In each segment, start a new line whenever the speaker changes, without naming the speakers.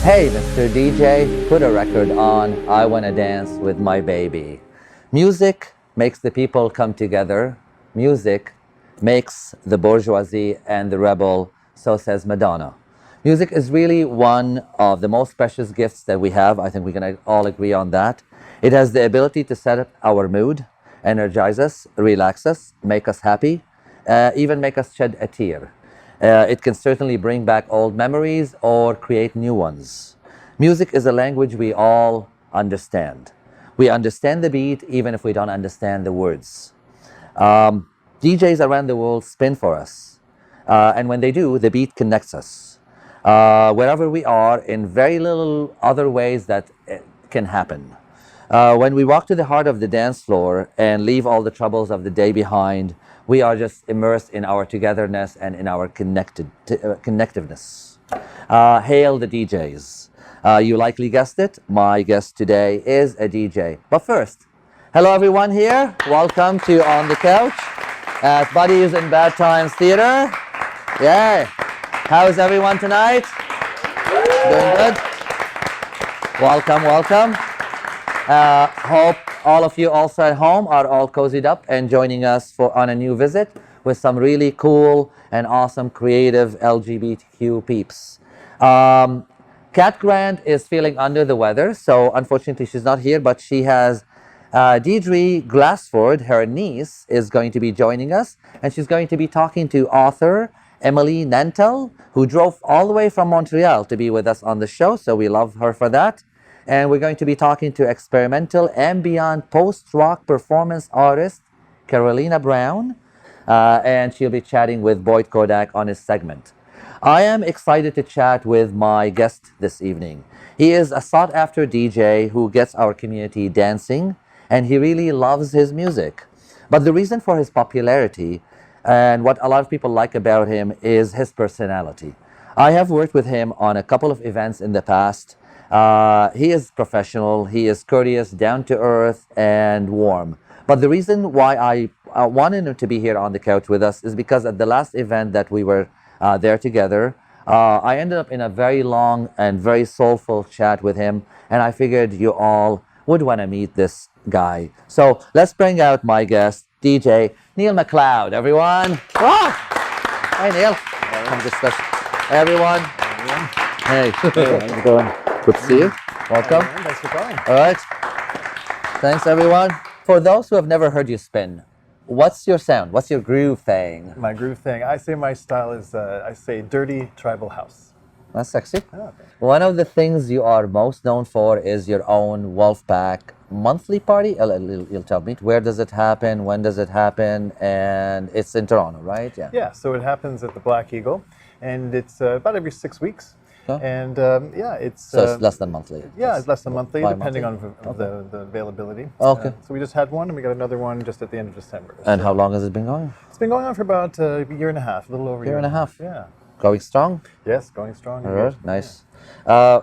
Hey, Mr. DJ, put a record on. I wanna dance with my baby. Music makes the people come together. Music makes the bourgeoisie and the rebel, so says Madonna. Music is really one of the most precious gifts that we have. I think we can all agree on that. It has the ability to set up our mood, energize us, relax us, make us happy, even make us shed a tear. It can certainly bring back old memories or create new ones. Music is a language we all understand. We understand the beat even if we don't understand the words. DJs around the world spin for us. And when they do, the beat connects us. Wherever we are, in very little other ways that can happen. When we walk to the heart of the dance floor and leave all the troubles of the day behind, we are just immersed in our togetherness and in our connectiveness. Hail the DJs. You likely guessed it, my guest today is a DJ. But first, hello everyone here. Welcome to On the Couch at Buddies in Bad Times Theater. Yay! How's everyone tonight? Doing good? Welcome, welcome. Hope all of you also at home are all cozied up and joining us on a new visit with some really cool and awesome creative LGBTQ peeps. Kat Grant is feeling under the weather, so unfortunately she's not here, but she has Deidre Glassford, her niece, is going to be joining us, and she's going to be talking to author Emilie Nantel, who drove all the way from Montreal to be with us on the show, so we love her for that. And we're going to be talking to experimental ambient post-rock performance artist Carolina Brown, and she'll be chatting with Boyd Kodak on his segment. I am excited to chat with my guest this evening. He is a sought-after DJ who gets our community dancing, and he really loves his music. But the reason for his popularity and what a lot of people like about him is his personality. I have worked with him on a couple of events in the past. He is professional, he is courteous, down to earth, and warm. But the reason why I wanted him to be here on the couch with us is because at the last event that we were there together, I ended up in a very long and very soulful chat with him, and I figured you all would want to meet this guy. So let's bring out my guest, DJ Neill MacLeod, everyone. Ah! Hi, Neil. Come discuss. Everyone. Hey, how's it going? Good to see you. Welcome.
Thanks for calling.
All right. Thanks, everyone. For those who have never heard you spin, what's your sound? What's your groove thing?
My groove thing. I say my style is, I say dirty tribal house.
That's sexy.
Oh, okay.
One of the things you are most known for is your own Wolfpack monthly party. You'll tell me. Where does it happen? When does it happen? And it's in Toronto, right? Yeah.
Yeah, so it happens at the Black Eagle, and it's about every 6 weeks. And yeah, it's...
So it's less than monthly?
Yeah, it's less than monthly, depending on
Okay.
the availability.
Okay.
So we just had one, and we got another one just at the end of December.
And
so
how long has it been going?
It's been going on for about a year and a half, a little over a
Year and a half?
Yeah.
Going strong?
Yes, going strong.
All right, nice.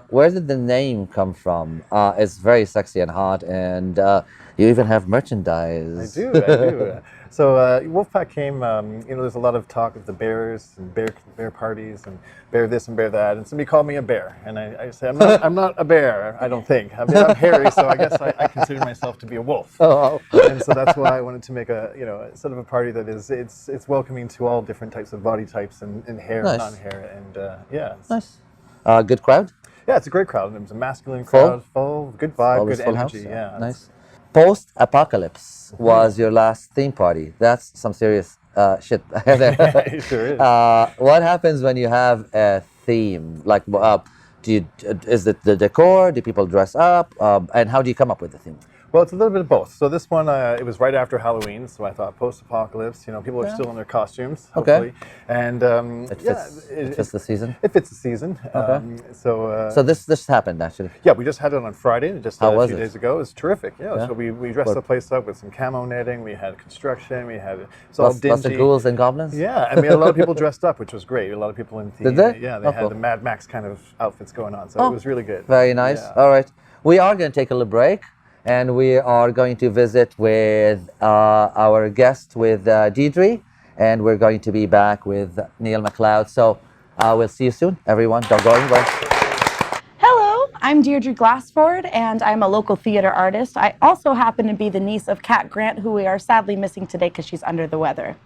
Where did the name come from? It's very sexy and hot, and you even have merchandise.
I do. So Wolfpack came, there's a lot of talk of the bears and bear parties and bear this and bear that, and somebody called me a bear, and I say I'm not a bear. I don't think. I mean, I'm hairy, so I guess I consider myself to be a wolf.
Oh.
And so that's why I wanted to make a sort of a party that is it's welcoming to all different types of body types and hair,
Nice.
and non-hair, and yeah.
Nice. Good crowd?
Yeah, it's a great crowd. It was a masculine crowd, full, good vibe,
Always
good
full
energy.
house?
Yeah.
Nice. Post-apocalypse was your last theme party. That's some serious shit there.
It sure is.
What happens when you have a theme? Like, is it the decor? Do people dress up? And how do you come up with the theme?
Well, it's a little bit of both. So this one, it was right after Halloween, so I thought post-apocalypse. People are still in their costumes, hopefully.
Okay.
And
It fits the season?
It fits the season.
Okay.
So
this happened, actually.
yeah, we just had it on Friday, just
How
a
was
few
it?
days ago. It was terrific. Yeah. So we dressed the place up with some camo netting. We had construction. We had all
Lots of
dingy.
ghouls and goblins?
Yeah, and we had a lot of people dressed up, which was great. A lot of people in theme.
Did they?
Yeah, they
Oh,
had
cool.
the Mad Max kind of outfits going on, so it was really good.
Very nice.
Yeah.
All right. We are going to take a little break, and we are going to visit with our guest, with Deidre, and we're going to be back with Neill MacLeod. So we'll see you soon, everyone. Don't go anywhere.
Hello, I'm Deirdre Glassford, and I'm a local theater artist. I also happen to be the niece of Kat Grant, who we are sadly missing today because she's under the weather.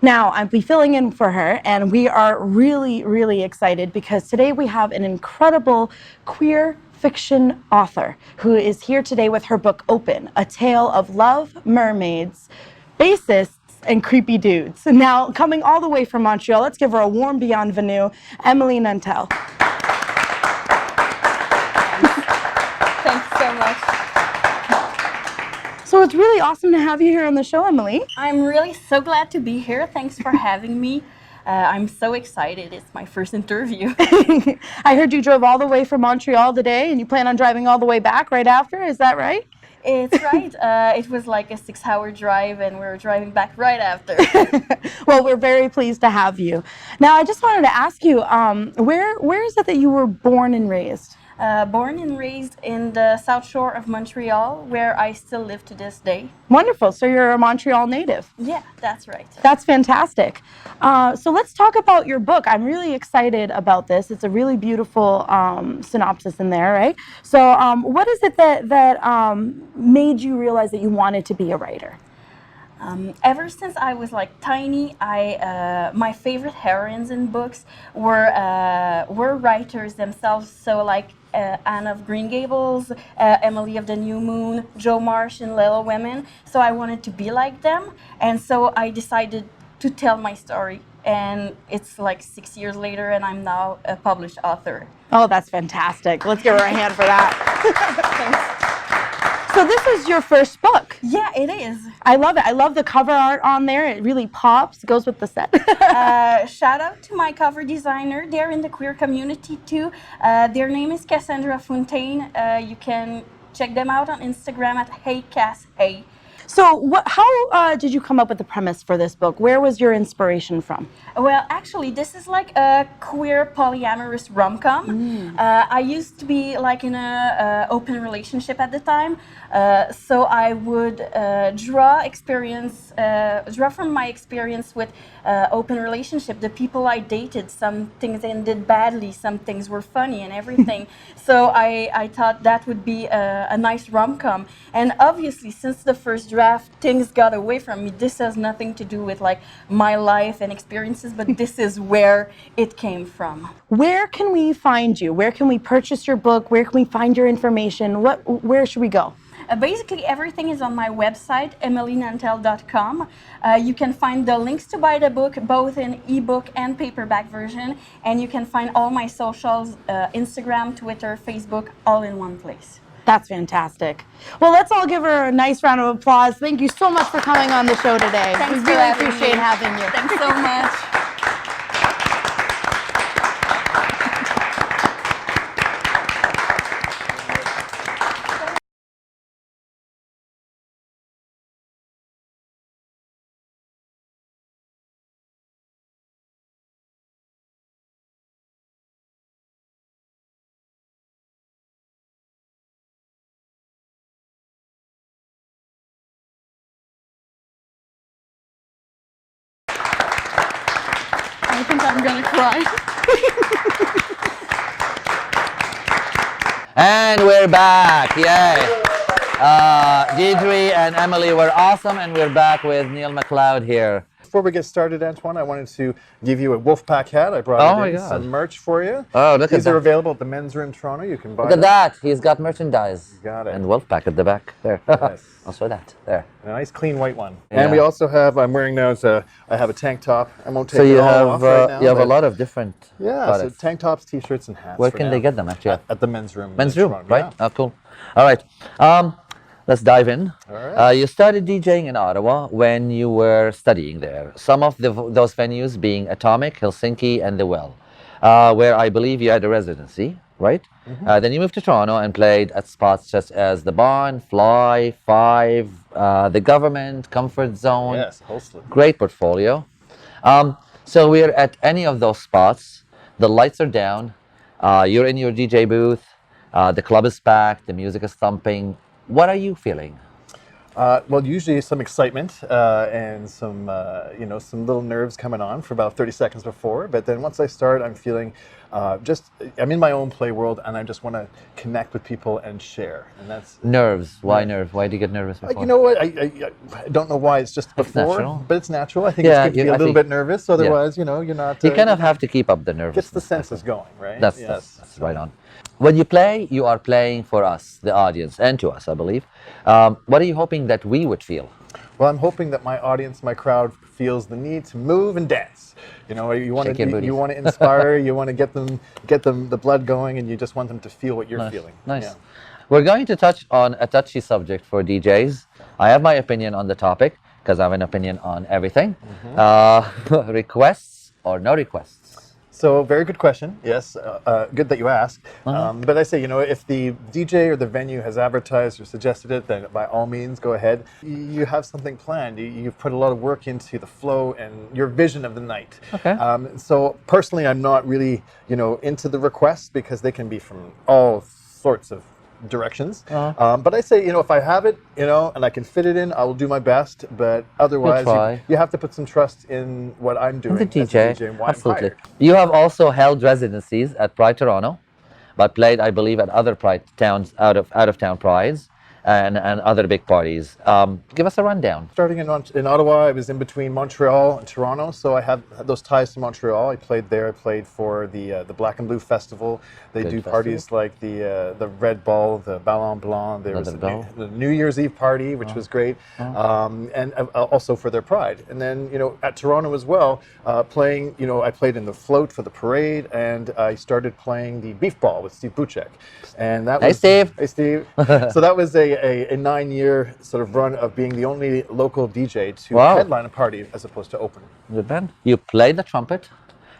Now, I'll be filling in for her, and we are really, really excited because today we have an incredible queer fiction author who is here today with her book, Open, a tale of love, mermaids, bassists, and creepy dudes. Now, coming all the way from Montreal, let's give her a warm bienvenue, Emilie Nantel.
Thanks so much.
So it's really awesome to have you here on the show, Emilie.
I'm really so glad to be here. Thanks for having me. I'm so excited. It's my first interview.
I heard you drove all the way from Montreal today, and you plan on driving all the way back right after. Is that right?
It's right. It was like a 6-hour drive, and we were driving back right after.
Well, we're very pleased to have you. Now, I just wanted to ask you, where is it that you were born and raised?
Born and raised in the South Shore of Montreal, where I still live to this day.
Wonderful. So you're a Montreal native.
Yeah, that's right.
That's fantastic. So let's talk about your book. I'm really excited about this. It's a really beautiful synopsis in there, right? So what is it that made you realize that you wanted to be a writer?
Ever since I was like tiny, my favorite heroines in books were writers themselves. So like Anne of Green Gables, Emilie of the New Moon, Jo Marsh in Little Women. So I wanted to be like them, and so I decided to tell my story. And it's like 6 years later, and I'm now a published author.
Oh, that's fantastic. Let's give her a hand for that.
Thanks.
So this is your first book.
Yeah, it is.
I love it. I love the cover art on there. It really pops, goes with the set.
Shout out to my cover designer. They're in the queer community too. Their name is Cassandra Fontaine. You can check them out on Instagram at HeyCassHey.
So how did you come up with the premise for this book? Where was your inspiration from?
Well, actually, this is like a queer polyamorous rom-com. I used to be like in a open relationship at the time, so I would draw from my experience with open relationship. The people I dated, some things ended badly, some things were funny, and everything. So I thought that would be a nice rom-com. And obviously, since the first draft, things got away from me. This has nothing to do with like my life and experiences, but this is where it came from.
Where can we find you? Where can we purchase your book? Where can we find your information? Where should we go?
Basically, everything is on my website, emilienantel.com. You can find the links to buy the book, both in ebook and paperback version. And you can find all my socials, Instagram, Twitter, Facebook, all in one place.
That's fantastic. Well, let's all give her a nice round of applause. Thank you so much for coming on the show today.
Thanks
we
for
really
having
appreciate
me.
having you.
Thanks so much. I think I'm gonna cry.
And we're back, yay! Deirdre and Emilie were awesome, and we're back with Neill MacLeod here.
Before we get started, Antoine, I wanted to give you a Wolfpack hat. I brought
Oh
it in,
my God.
some merch for you.
Oh, look at
These are
that.
available at the Men's Room Toronto. You can buy
Look at
them.
that, he's got merchandise.
Got it.
And Wolfpack at the back, there.
Yes.
I'll show that, there.
A nice clean white one.
Yeah.
And we also have, I'm wearing now, I have a tank top. I won't take
So
it
you
all
have,
off right now.
you have a
but
lot of different
Yeah,
products.
so tank tops, t-shirts, and hats.
Where
for
can
now.
they get them, actually?
At the Men's Room.
Men's
in
room,
Toronto,
right?
yeah.
Oh, cool. All right. Let's dive in.
All right.
You started DJing in Ottawa when you were studying there. Some of those venues being Atomic, Helsinki, and The Well, where I believe you had a residency, right?
Mm-hmm.
Then you moved to Toronto and played at spots such as The Barn, Fly, Five, The Government, Comfort Zone.
Yes, Holston.
Great portfolio. So we're at any of those spots. The lights are down. You're in your DJ booth. The club is packed. The music is thumping. What are you feeling?
Well, usually some excitement and some, some little nerves coming on for about 30 seconds before. But then once I start, I'm feeling I'm in my own play world, and I just want to connect with people and share. And that's
Nerves. Why nerves? Why do you get nervous before?
you know what? I don't know why. It's just before,
natural.
but it's natural. I think it's good to be a little bit nervous. Otherwise, you're not.
You kind of have to keep up the nervousness.
Gets the senses going, right?
That's right on. When you play, you are playing for us, the audience, and to us, I believe. What are you hoping that we would feel?
Well, I'm hoping that my audience, my crowd, feels the need to move and dance. You want to inspire, you want to get them the blood going, and you just want them to feel what you're feeling.
Nice.
Yeah.
We're going to touch on a touchy subject for DJs. I have my opinion on the topic because I have an opinion on everything. Requests or no requests?
So, very good question. Yes, good that you asked. But I say, if the DJ or the venue has advertised or suggested it, then by all means, go ahead. You have something planned. You've put a lot of work into the flow and your vision of the night.
Okay.
So, personally, I'm not really, into the requests because they can be from all sorts of directions. But I say, if I have it, and I can fit it in, I will do my best. But otherwise, you have to put some trust in what I'm doing
The DJ,
as a DJ and why
absolutely.
I'm hired.
You have also held residencies at Pride Toronto, but played, I believe, at other Pride towns, out of town prides, and other big parties. Give us a rundown.
Starting in Ottawa, I was in between Montreal and Toronto, so I had those ties to Montreal. I played there. I played for the Black and Blue Festival. They do parties like the Red Ball, the Ballon Blanc. There was the New Year's Eve party, which was great, and also for their Pride. And then at Toronto as well, playing. I played in the float for the parade, and I started playing the Beef Ball with Steve Buchek. And that was
Steve.
Hey, Steve. So that was a 9-year sort of run of being the only local DJ to headline a party as opposed to open.
Good man. You played the trumpet.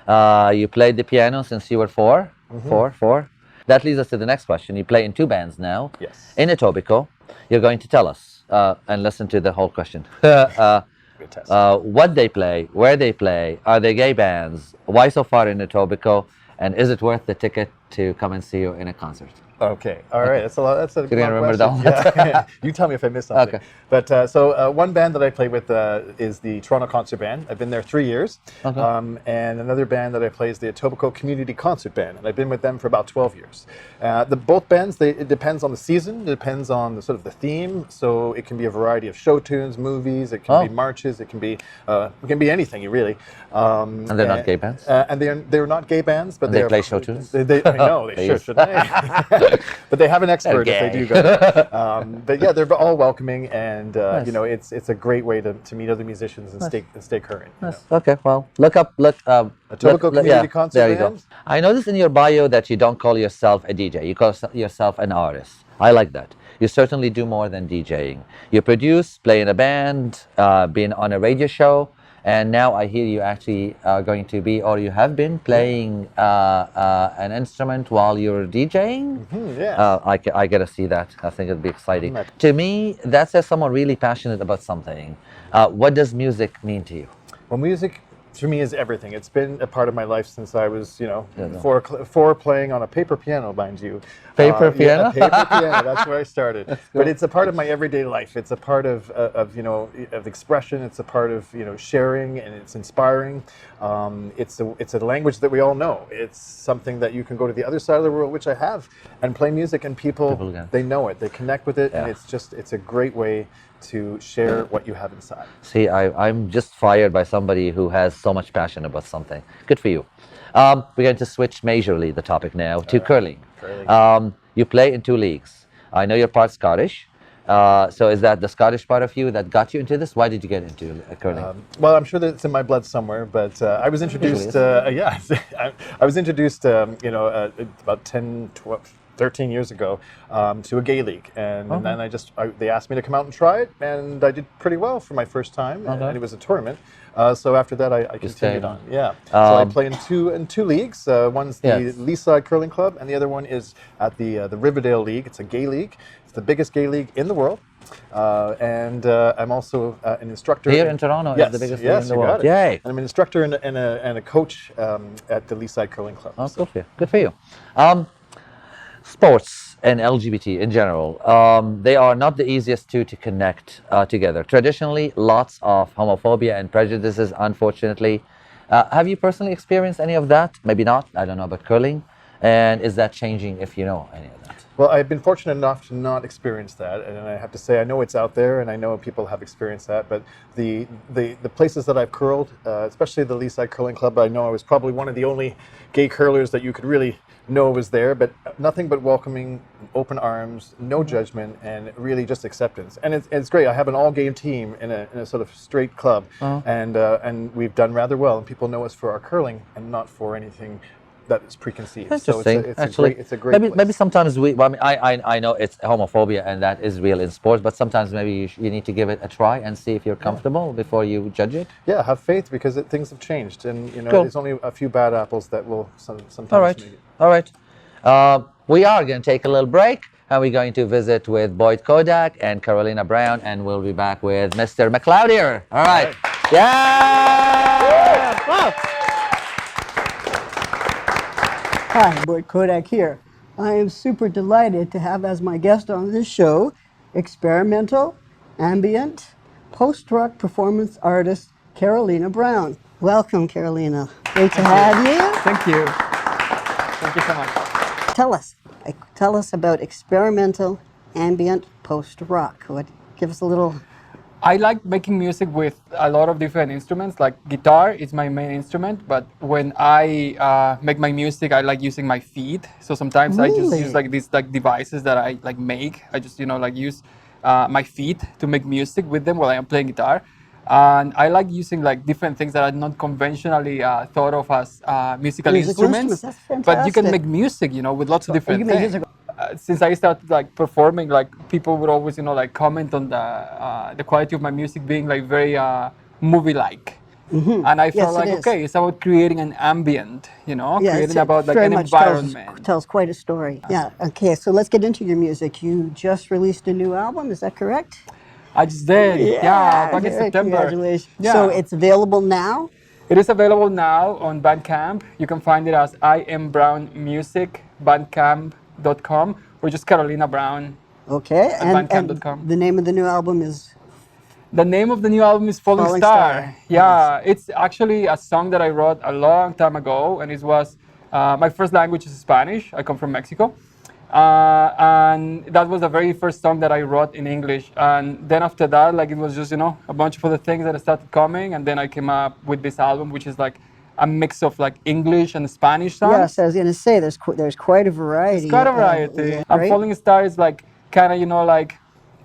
You played the piano since you were four. That leads us to the next question. You play in 2 bands now.
Yes.
In Etobicoke. You're going to tell us and listen to the whole question. What they play, where they play, are they gay bands? Why so far in Etobicoke? And is it worth the ticket to come and see you in a concert?
Okay, all right. That's a lot. That's a good
remember
question.
that one?
Yeah. You tell me if I missed something.
Okay.
But so one band that I play with is the Toronto Concert Band. I've been there 3 years.
Okay.
And another band that I play is the Etobicoke Community Concert Band, and I've been with them for about 12 years. Both bands, it depends on the season, it depends on the sort of the theme. So it can be a variety of show tunes, movies. It can be marches. It can be anything really.
And they're not gay bands.
And they're not gay bands, but
they play show tunes.
I know they should, shouldn't they? But they have an expert if they do go there. But yeah, they're all welcoming, and it's a great way to meet other musicians and stay current.
Okay, well, look up
Etobicoke Community Concert
there you
Band.
go. I noticed in your bio that you don't call yourself a DJ. You call yourself an artist. I like that. You certainly do more than DJing. You produce, play in a band, been on a radio show. And now I hear you actually are going to be, or you have been playing an instrument while you're DJing.
Yeah.
I get to see that. I think it'd be exciting. To me, that says someone really passionate about something. What does music mean to you?
Well, music to me is everything. It's been a part of my life since I was, four playing on a paper piano, mind you.
Paper piano?
Yeah, paper piano. That's where I started. Cool. But it's a part of my everyday life. It's a part of expression. It's a part of sharing, and it's inspiring. It's a language that we all know. It's something that you can go to the other side of the world, which I have, and play music, and people they know it. They connect with it, and it's a great way to share what you have inside.
See, I'm just fired by somebody who has so much passion about something. Good for you. We're going to switch majorly the topic now to curling. You play in 2 leagues. I know you're part Scottish. So is that the Scottish part of you that got you into this? Why did you get into curling?
Well, I'm sure that it's in my blood somewhere, but I was introduced, I was introduced, about 10, 12, 13 years ago to a gay league, and then they asked me to come out and try it, and I did pretty well for my first time, and it was a tournament. So after that, I continued on. Yeah. So I play in two leagues. One's the Leaside Curling Club, and the other one is at the Riverdale League. It's a gay league. It's the biggest gay league in the world. And I'm also an instructor.
Here in Toronto is the biggest league in the world.
Yay! And I'm an instructor and a coach at the Leaside Curling Club.
Oh, so. Good for you. Sports. and LGBT in general, they are not the easiest two to connect together. Traditionally, lots of homophobia and prejudices, unfortunately. Have you personally experienced any of that? Maybe not, I don't know, but curling. And is that changing, if you know any of that?
Well, I've been fortunate enough to not experience that, and I have to say I know it's out there, and I know people have experienced that. But the places that I've curled, especially the Leaside Curling Club, I know I was probably one of the only gay curlers that you could really know was there. But nothing but welcoming, open arms, no judgment, and really just acceptance. And it's great. I have an all-gay team in a sort of straight club, and we've done rather well. And people know us for our curling and not for anything that is preconceived.
Interesting.
So
Actually,
it's a great place.
maybe sometimes well, I know it's homophobia and that is real in sports, but sometimes maybe you need to give it a try and see if you're comfortable before you judge it.
Yeah, have faith because things have changed, and
Cool.
there's only a few bad apples that will sometimes
All right.
make it.
All right. We are going to take a little break, and we're going to visit with Boyd Kodak and Carolina Brown, and we'll be back with Mr. MacLeod here. All right. Yeah. Wow.
Hi, Boyd Kodak here. I am super delighted to have as my guest on this show experimental, ambient, post-rock performance artist Carolina Brown. Welcome, Carolina. Great to have you.
Thank you. Thank you so much.
Tell us about experimental, ambient, post-rock. Give us a little.
I like making music with a lot of different instruments. Like guitar is my main instrument, but when I make my music, I like using my feet. So sometimes I just use like these like devices that I like make. I just like use my feet to make music with them while I am playing guitar. And I like using like different things that are not conventionally thought of as musical instruments.
That's fantastic.
But you can make music, with lots of different
you make
things.
music.
Since I started like performing, like people would always, like comment on the quality of my music being like very movie-like. And I felt like, okay, it's about creating an ambient, creating about like an environment.
Tells quite a story. Yeah. Okay. So let's get into your music. You just released a new album. Is that correct?
I just did. Yeah, back in September.
Congratulations.
Yeah.
So it's available now.
It is available now on Bandcamp. You can find it as I Am Brown Music, bandcamp.com, or just Carolina Brown.
Okay.
And
and
bandcamp.com.
the name of the new album is.
The name of the new album is Falling Star. Yeah, it's actually a song that I wrote a long time ago, and it was my first language is Spanish. I come from Mexico. And that was the very first song that I wrote in English. And then after that, like it was just, a bunch of other things that started coming. And then I came up with this album, which is like a mix of like English and Spanish songs.
Yes, I was going to say there's quite a variety.
It's quite a variety. And Falling Star is like kind of, like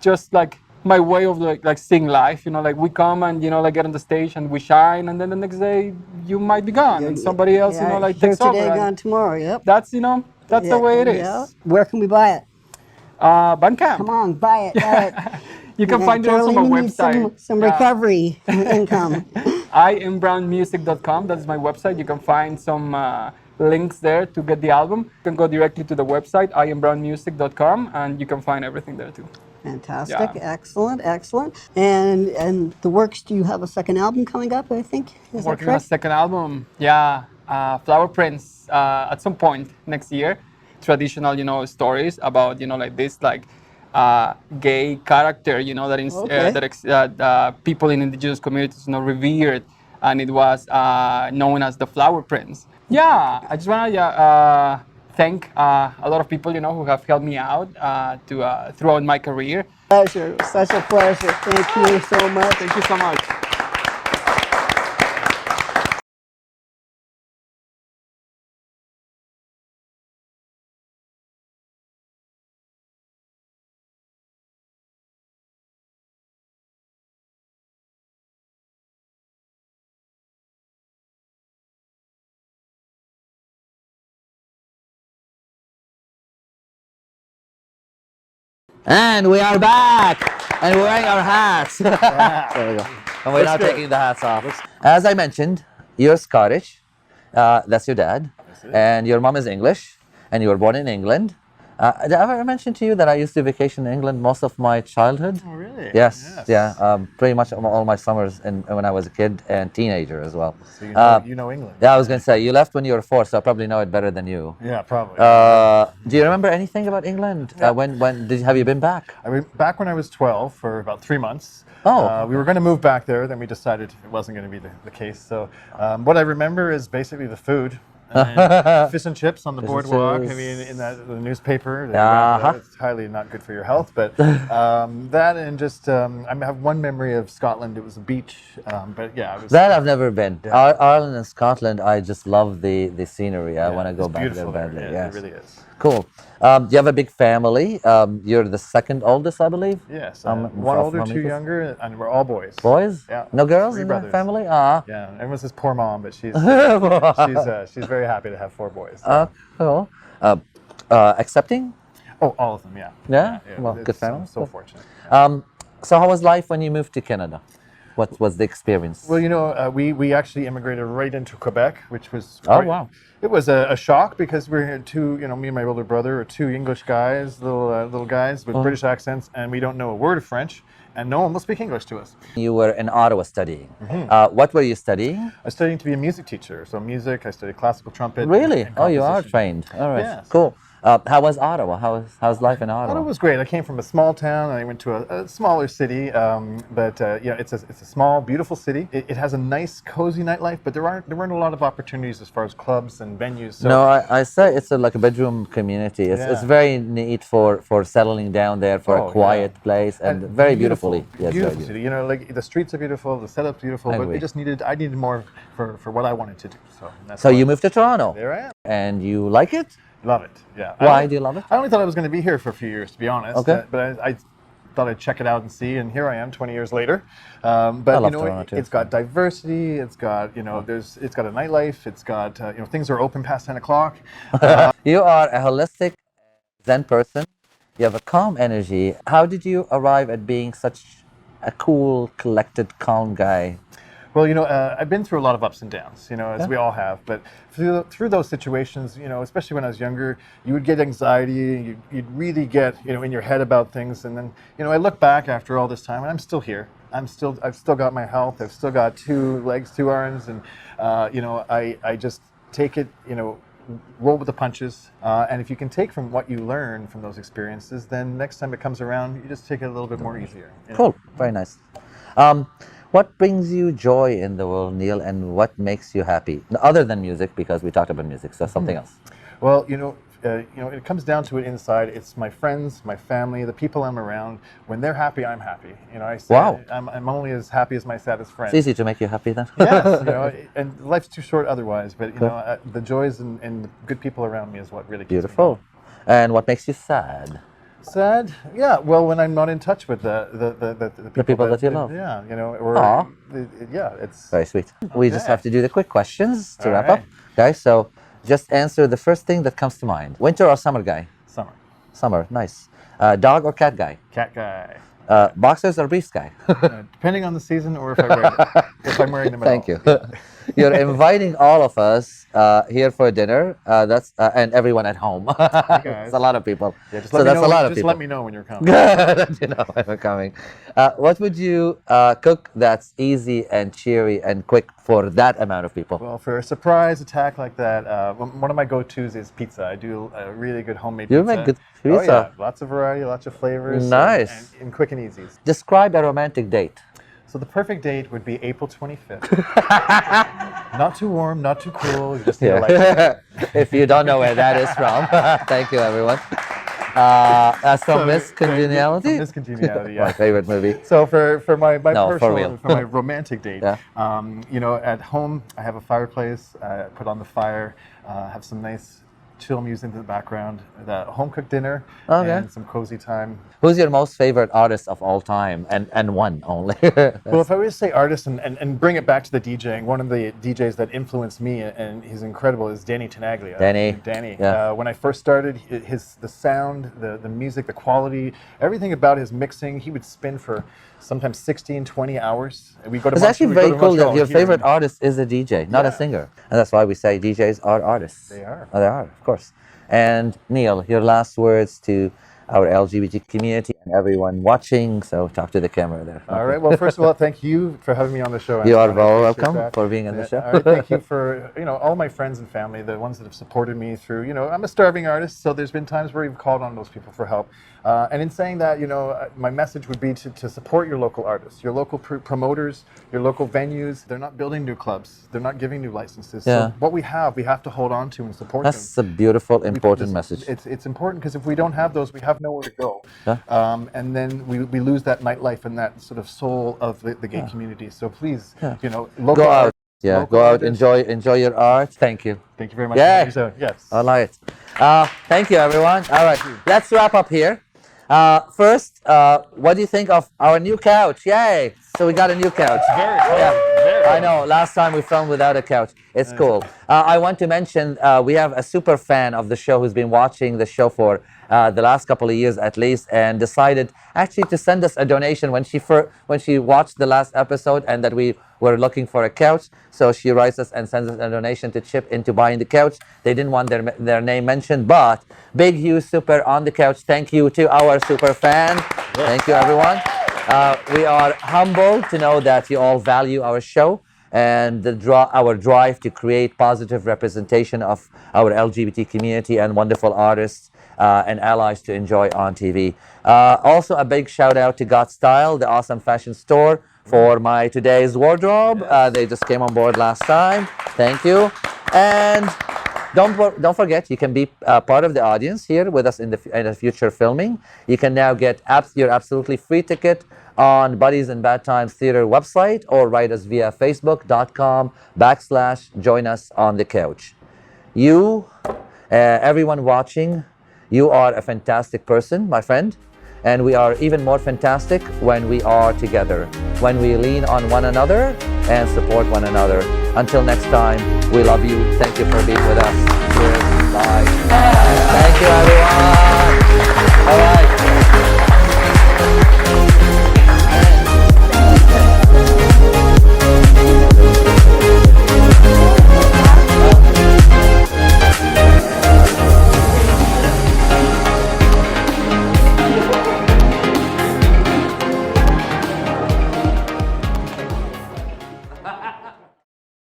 just like my way of like seeing life. Like we come and, like get on the stage and we shine. And then the next day you might be gone. And somebody else, like takes over.
Today, gone tomorrow. Yep.
That's, that's the way it is.
Yeah. Where can we buy it?
Bandcamp.
Come on, buy it. Buy it.
You can find it also on my website.
Some recovery income.
IamBrownMusic.com. That's my website. You can find some links there to get the album. You can go directly to the website, IamBrownMusic.com, and you can find everything there too.
Fantastic. Yeah. Excellent. And the works, do you have a second album coming up, I think? Is
Working on a second album. Yeah. Flower Prints at some point next year. Traditional, stories about, like this, like gay character, that people in indigenous communities, revered, and it was known as the Flower Prince. Yeah, I just want to thank a lot of people, who have helped me out throughout my career.
Pleasure, such a pleasure. Thank you so much.
Thank you so much.
And we are back, and we're wearing our hats. There we go. And we're now taking the hats off. As I mentioned, you're Scottish. That's your dad. And your mom is English. And you were born in England. Did I ever mention to you that I used to vacation in England most of my childhood?
Oh, really?
Yes. Yeah. Pretty much all my summers when I was a kid and teenager as well.
So you know England.
Yeah, I was going to say, you left when you were 4, so I probably know it better than you.
Yeah, probably.
Do you remember anything about England? Have you been back?
I went back when I was 12 for about 3 months.
Oh.
We were going to move back there, then we decided it wasn't going to be the case. So what I remember is basically the food. And fish and chips on the boardwalk. I mean, in the newspaper, it's highly not good for your health. But that and just, I have one memory of Scotland. It was a beach, but yeah, it was,
That I've never been. Ireland and Scotland, I just love the scenery. I want to go back there badly.
Yeah,
Yes.
it really is.
Cool. Do you have a big family? You're the second oldest, I believe.
Yes, one older, two younger, and we're all boys.
Boys?
Yeah.
No girls
3
in
brothers.
the family? Ah.
Yeah, everyone says poor mom, but she's very happy to have 4 boys. So.
Cool. Accepting?
Oh, all of them, yeah.
Yeah? Well, good family.
I'm so fortunate.
So how was life when you moved to Canada? What was the experience?
Well, we actually immigrated right into Quebec, which was
wow.
It was a shock because we're here me and my older brother are 2 English guys, little guys with British accents, and we don't know a word of French, and no one will speak English to us.
You were in Ottawa studying. What were you studying?
I was studying to be a music teacher, so music. I studied classical trumpet.
Really?
and
Oh, you are
composition.
trained. All right.
Yes.
Cool. How was Ottawa? How's life in Ottawa?
Ottawa was great. I came from a small town and I went to a smaller city, but it's a small, beautiful city. It has a nice, cozy nightlife, but there weren't a lot of opportunities as far as clubs and venues. So
No, I say it's like a bedroom community. It's very neat for settling down there for a quiet place and very beautifully. Yes,
beautiful city. Like the streets are beautiful, the setup's beautiful, but I needed more for what I wanted to do. So
you moved to Toronto.
There I am.
And you like it?
Love it. Yeah.
Why do you love it?
I only thought I was going to be here for a few years, to be honest.
Okay.
But I thought I'd check it out and see, and here I am, 20 years later.
I love Toronto too.
It's got diversity. It's got it's got a nightlife. It's got things are open past 10 o'clock.
You are a holistic Zen person. You have a calm energy. How did you arrive at being such a cool, collected, calm guy?
Well, I've been through a lot of ups and downs, as we all have. But through those situations, especially when I was younger, you would get anxiety. You'd really get, in your head about things. And then, I look back after all this time, and I'm still here. I've still got my health. I've still got 2 legs, 2 arms, and I just take it, roll with the punches. And if you can take from what you learn from those experiences, then next time it comes around, you just take it a little bit more easier.
Cool. Very nice. What brings you joy in the world, Neil, and what makes you happy? Other than music, because we talked about music, so something else.
Well, it comes down to it inside. It's my friends, my family, the people I'm around. When they're happy, I'm happy. I say I'm only as happy as my saddest friend.
It's easy to make you happy then.
Yes, and life's too short otherwise. But the joys and the good people around me is what really keeps
Beautiful.
me.
And what makes you sad?
Sad? Yeah. Well, when I'm not in touch with the
people that you love.
Yeah. It's
Very sweet. We just have to do the quick questions to wrap up.
right.
Okay, so just answer the first thing that comes to mind. Winter or summer guy?
Summer.
Summer, nice. Dog or cat guy?
Cat guy.
Boxers or briefs guy?
Depending on the season or if I'm wearing them at all.
Thank you. You're inviting all of us here for dinner. And everyone at home. It's a lot of people.
Yeah, just
so that's a lot of people.
Just let me know when you're coming.
When you're coming. What would you cook that's easy and cheery and quick for that amount of people?
Well, for a surprise attack like that, one of my go-tos is pizza. I do a really good homemade pizza.
You make good pizza.
Oh, yeah. Lots of variety, lots of flavors.
Nice.
And quick and easy.
Describe a romantic date.
So the perfect date would be April 25th. Not too warm, not too cool. You just need a light.
If you don't know where that is from, thank you, everyone. That's from Miss Congeniality?
Miss Congeniality, yeah.
My favorite movie.
So for my
No, for real.
for my romantic date,
Yeah.
at home I have a fireplace. I put on the fire, have some nice chill music in the background, the home cooked dinner, and some cozy time.
Who's your most favorite artist of all time, and one only?
Well, if I were to say artist and bring it back to the DJing, one of the DJs that influenced me and he's incredible is Danny Tenaglia. Danny.
Yeah.
When I first started, the sound, the music, the quality, everything about his mixing, he would spin for sometimes 16, 20 hours. We go to
It's actually very cool that your
here.
favorite artist is a DJ, not a singer. And that's why we say DJs are artists.
They are.
Oh, they are, of course. And Neill, your last words to our LGBT community and everyone watching. So talk to the camera there.
All right. Well, first of all, thank you for having me on the show.
You are
Antoine. I
very
appreciate
welcome
that.
for being on the show.
All right. Thank you for, all my friends and family, the ones that have supported me through, I'm a starving artist, so there's been times where you've called on those people for help. And in saying that, my message would be to support your local artists, your local promoters, your local venues. They're not building new clubs. They're not giving new licenses.
Yeah.
So what we have to hold on to and support them.
That's a beautiful, important message.
It's important because if we don't have those, we have nowhere to go.
Yeah.
And then we lose that nightlife and that sort of soul of the gay community. So please, local
Go out.
art,
Yeah,
local
go out,
artists.
enjoy your art. Thank you.
Thank you very much.
Yeah.
Yes.
I like it. Thank you, everyone. All right, let's wrap up here. First, what do you think of our new couch? Yay! So we got a new couch.
Very cool.
I know, last time we filmed without a couch. It's cool. I want to mention we have a super fan of the show who's been watching the show for the last couple of years at least, and decided actually to send us a donation when she watched the last episode and that we were looking for a couch. So she writes us and sends us a donation to chip into buying the couch. They didn't want their name mentioned, but big, huge, super on the couch. Thank you to our super fan. Thank you, everyone. We are humbled to know that you all value our show and our drive to create positive representation of our LGBT community and wonderful artists and allies to enjoy on TV. Also, a big shout out to Got Style, the awesome fashion store, for my today's wardrobe. They just came on board last time. Thank you. And don't forget, you can be part of the audience here with us in the future filming. You can now get your absolutely free ticket on Buddies and Bad Times Theater website, or write us via facebook.com/join us on the couch. You, everyone watching, you are a fantastic person, my friend. And we are even more fantastic when we are together, when we lean on one another and support one another. Until next time, we love you. Thank you for being with us. Cheers. Bye. Thank you, everyone.